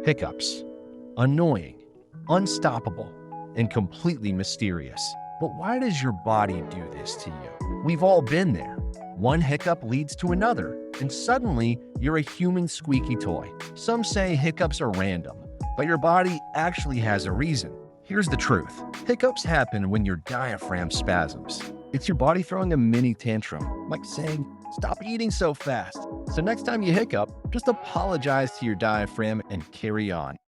Hiccups. Annoying, unstoppable, and completely mysterious. But why does your body do this to you? We've all been there. One hiccup leads to another, and suddenly you're a human squeaky toy. Some say hiccups are random, but your body actually has a reason. Here's the truth. Hiccups happen when your diaphragm spasms. It's your body throwing a mini tantrum, like saying, "Stop eating so fast." So next time you hiccup, just apologize to your diaphragm and carry on.